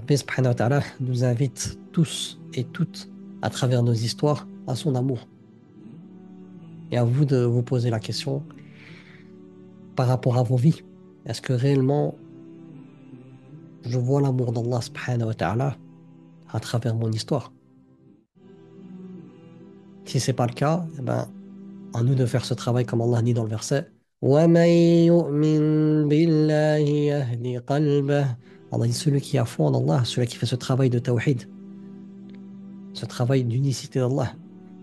Rabbi subhanahu wa ta'ala nous invite tous et toutes, à travers nos histoires, à son amour. Et à vous de vous poser la question par rapport à vos vies. Est-ce que réellement je vois l'amour d'Allah subhanahu wa ta'ala à travers mon histoire? Si c'est pas le cas, eh ben, à nous de faire ce travail comme Allah dit dans le verset. وَمَن يُؤْمِن بِاللَّهِ يَهْدِ قَلْبَهُ. Allah dit celui qui a foi en Allah, celui qui fait ce travail de tawhid, ce travail d'unicité d'Allah,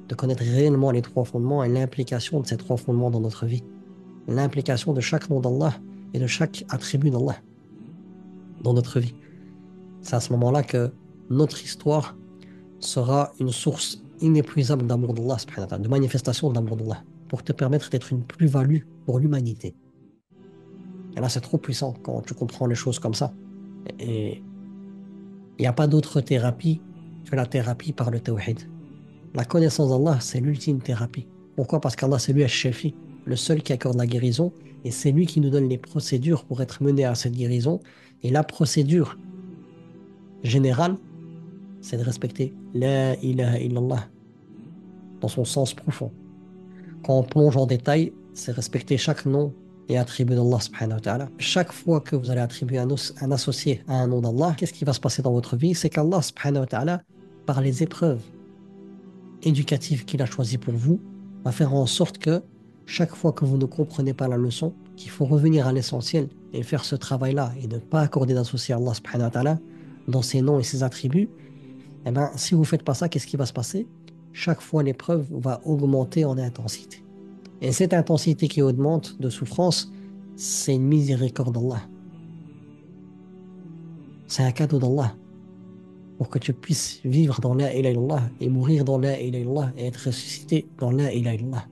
de connaître réellement les trois fondements et l'implication de ces trois fondements dans notre vie, l'implication de chaque nom d'Allah et de chaque attribut d'Allah dans notre vie. C'est à ce moment-là que notre histoire sera une source inépuisable d'amour d'Allah, de manifestation de l'amour d'Allah, pour te permettre d'être une plus-value pour l'humanité. Et là, c'est trop puissant quand tu comprends les choses comme ça. Et il n'y a pas d'autre thérapie que la thérapie par le tawhid. La connaissance d'Allah, c'est l'ultime thérapie. Pourquoi? Parce qu'Allah, c'est lui Al-Shafi, le seul qui accorde la guérison, et c'est lui qui nous donne les procédures pour être mené à cette guérison. Et la procédure générale, c'est de respecter La ilaha illallah dans son sens profond. Quand on plonge en détail, c'est respecter chaque nom et attribut d'Allah subhanahu wa ta'ala. Chaque fois que vous allez attribuer un associé à un nom d'Allah, qu'est-ce qui va se passer dans votre vie? C'est qu'Allah subhanahu wa ta'ala, par les épreuves éducatives qu'il a choisies pour vous, va faire en sorte que chaque fois que vous ne comprenez pas la leçon, qu'il faut revenir à l'essentiel et faire ce travail-là et ne pas accorder d'associé à Allah subhanahu wa ta'ala dans ses noms et ses attributs, eh ben, si vous ne faites pas ça, qu'est-ce qui va se passer? Chaque fois, l'épreuve va augmenter en intensité. Et cette intensité qui augmente de souffrance, c'est une miséricorde d'Allah. C'est un cadeau d'Allah pour que tu puisses vivre dans la ilaha illallah et mourir dans la ilaha illallah et être ressuscité dans la ilaha illallah.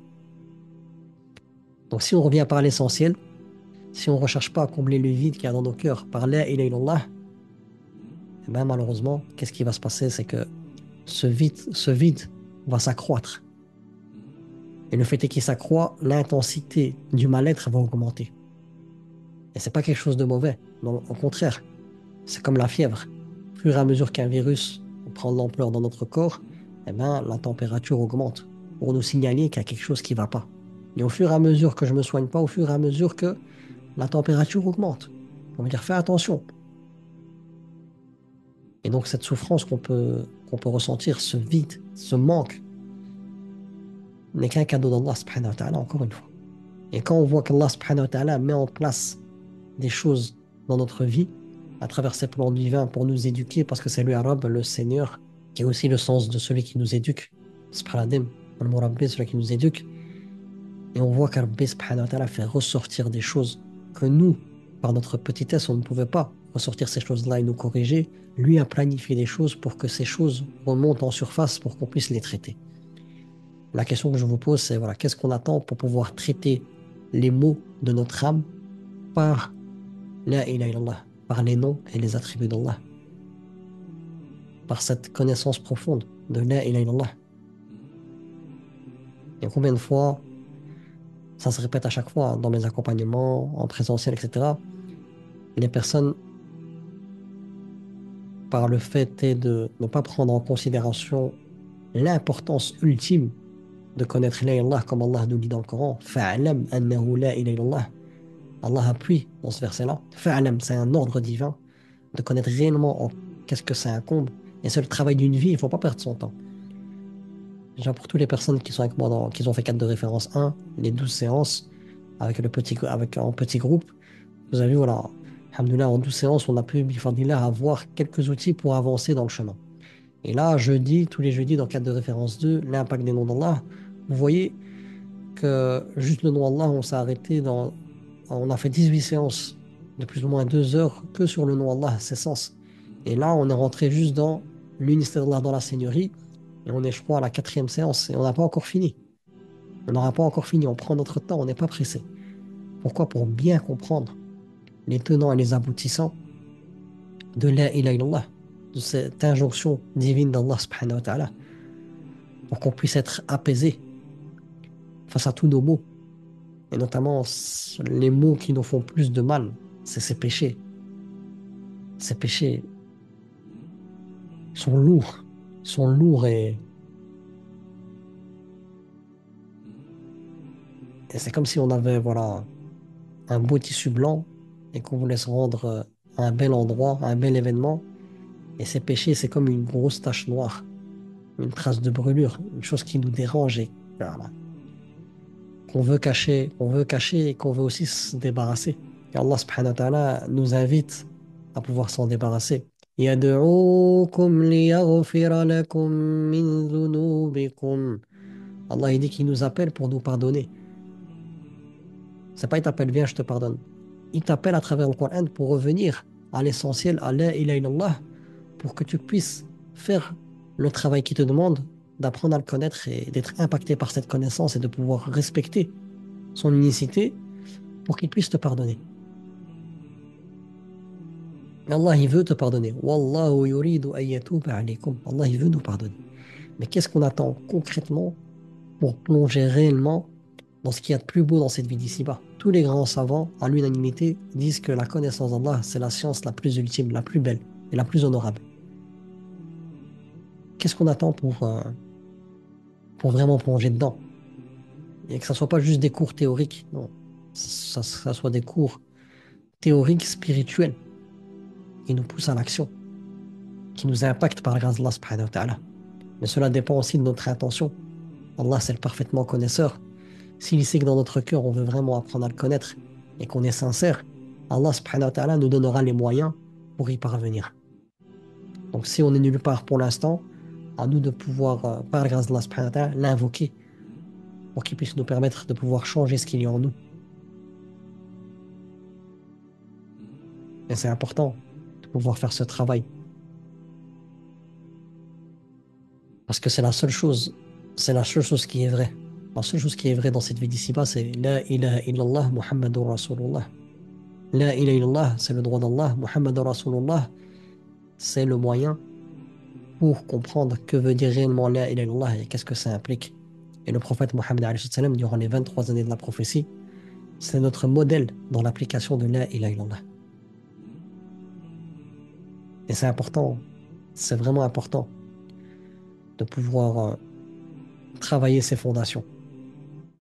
Donc si on revient par l'essentiel, si on ne recherche pas à combler le vide qu'il y a dans nos cœurs par la ilaha illallah, eh ben malheureusement, qu'est-ce qui va se passer? C'est que ce vide va s'accroître. Et le fait est qu'il s'accroît, l'intensité du mal-être va augmenter. Et c'est pas quelque chose de mauvais. Non, au contraire, c'est comme la fièvre. Au fur et à mesure qu'un virus prend de l'ampleur dans notre corps, eh ben, la température augmente pour nous signaler qu'il y a quelque chose qui ne va pas. Et au fur et à mesure que je ne me soigne pas, au fur et à mesure que la température augmente, on va dire fais attention. Et donc cette souffrance qu'on peut ressentir, ce vide, ce manque, n'est qu'un cadeau d'Allah subhanahu wa ta'ala, encore une fois. Et quand on voit qu'Allah subhanahu wa ta'ala met en place des choses dans notre vie, à travers ses plans divins pour nous éduquer, parce que c'est lui, Arabe, le Seigneur, qui est aussi le sens de celui qui nous éduque. Subhanahu al-Murabbi, celui qui nous éduque. Et on voit qu'Arabbi subhanahu wa ta'ala fait ressortir des choses que nous, par notre petitesse, on ne pouvait pas ressortir ces choses-là et nous corriger. Lui a planifié des choses pour que ces choses remontent en surface pour qu'on puisse les traiter. La question que je vous pose, c'est voilà, qu'est-ce qu'on attend pour pouvoir traiter les maux de notre âme par la ilaha illallah, par les noms et les attributs d'Allah, par cette connaissance profonde de la ilaha illallah. Et combien de fois, ça se répète à chaque fois dans mes accompagnements, en présentiel, etc. Les personnes, par le fait de ne pas prendre en considération l'importance ultime de connaître la ilaha illallah, comme Allah nous dit dans le Coran, fa'alam annahu la ilaha illallah. Allah appuie dans ce verset-là. Fa'alam, c'est un ordre divin de connaître réellement qu'est-ce que ça incombe. Et c'est le travail d'une vie, il ne faut pas perdre son temps. Déjà pour toutes les personnes qui sont avec moi, qui ont fait 4 de référence 1, les 12 séances, en petit groupe, vous avez vu, voilà, alhamdoulilah, en 12 séances, on a pu, bifadillah, avoir quelques outils pour avancer dans le chemin. Et là, tous les jeudis, dans 4 de référence 2, l'impact des noms d'Allah, vous voyez que juste le nom Allah, on a fait 18 séances de plus ou moins 2 heures que sur le nom Allah, ses sens. Et là, on est rentré juste dans l'unicité d'Allah dans la Seigneurie, et on est, je crois, à la 4e séance, et on n'a pas encore fini. On n'aura pas encore fini, on prend notre temps, on n'est pas pressé. Pourquoi? Pour bien comprendre les tenants et les aboutissants de la ilaha illallah, de cette injonction divine d'Allah subhanahu wa ta'ala, pour qu'on puisse être apaisé face à tous nos maux, et notamment les maux qui nous font plus de mal, c'est ces péchés. Ces péchés, Ils sont lourds. Ils sont lourds et c'est comme si on avait, voilà, un beau tissu blanc et qu'on voulait se rendre à un bel endroit, à un bel événement. Et ces péchés, c'est comme une grosse tache noire, une trace de brûlure, une chose qui nous dérange et voilà, qu'on veut cacher et qu'on veut aussi se débarrasser. Et Allah subhanahu wa ta'ala nous invite à pouvoir s'en débarrasser. يدعوكم ليغفر لكم من ذنوبكم. Allah il dit qu'il nous appelle pour nous pardonner. C'est pas il t'appelle, viens, je te pardonne. Il t'appelle à travers le Coran pour revenir à l'essentiel, à la ilaha illallah, pour que tu puisses faire le travail qu'il te demande, d'apprendre à le connaître et d'être impacté par cette connaissance et de pouvoir respecter son unicité pour qu'il puisse te pardonner. Et Allah, il veut te pardonner. Wallahu yuridu an yatuba alaykum. Allah, il veut nous pardonner. Mais qu'est-ce qu'on attend concrètement pour plonger réellement dans ce qu'il y a de plus beau dans cette vie d'ici-bas? Tous les grands savants, à l'unanimité, disent que la connaissance d'Allah, c'est la science la plus ultime, la plus belle et la plus honorable. Qu'est-ce qu'on attend pour vraiment plonger dedans? Et que ça soit pas juste des cours théoriques, non. Ça soit des cours théoriques, spirituels, qui nous poussent à l'action, qui nous impactent par la grâce d'Allah subhanahu wa ta'ala. Mais cela dépend aussi de notre intention. Allah, c'est le parfaitement connaisseur. S'il sait que dans notre cœur, on veut vraiment apprendre à le connaître et qu'on est sincère, Allah subhanahu wa ta'ala nous donnera les moyens pour y parvenir. Donc si on est nulle part pour l'instant, à nous de pouvoir, par la grâce d'Allah subhanahu wa ta'ala, l'invoquer pour qu'il puisse nous permettre de pouvoir changer ce qu'il y a en nous. Et c'est important de pouvoir faire ce travail. Parce que c'est la seule chose qui est vraie. La seule chose qui est vraie dans cette vie d'ici-bas, c'est La ilaha illallah Muhammadur Rasulullah. La ilaha illallah, c'est le droit d'Allah. Muhammadur Rasulullah, c'est le moyen pour comprendre que veut dire réellement La ilaha illallah et qu'est-ce que ça implique. Et le prophète Mohammed, alayhi salam, durant les 23 années de la prophétie, c'est notre modèle dans l'application de La ilaha illallah. Et c'est important, c'est vraiment important de pouvoir travailler ces fondations.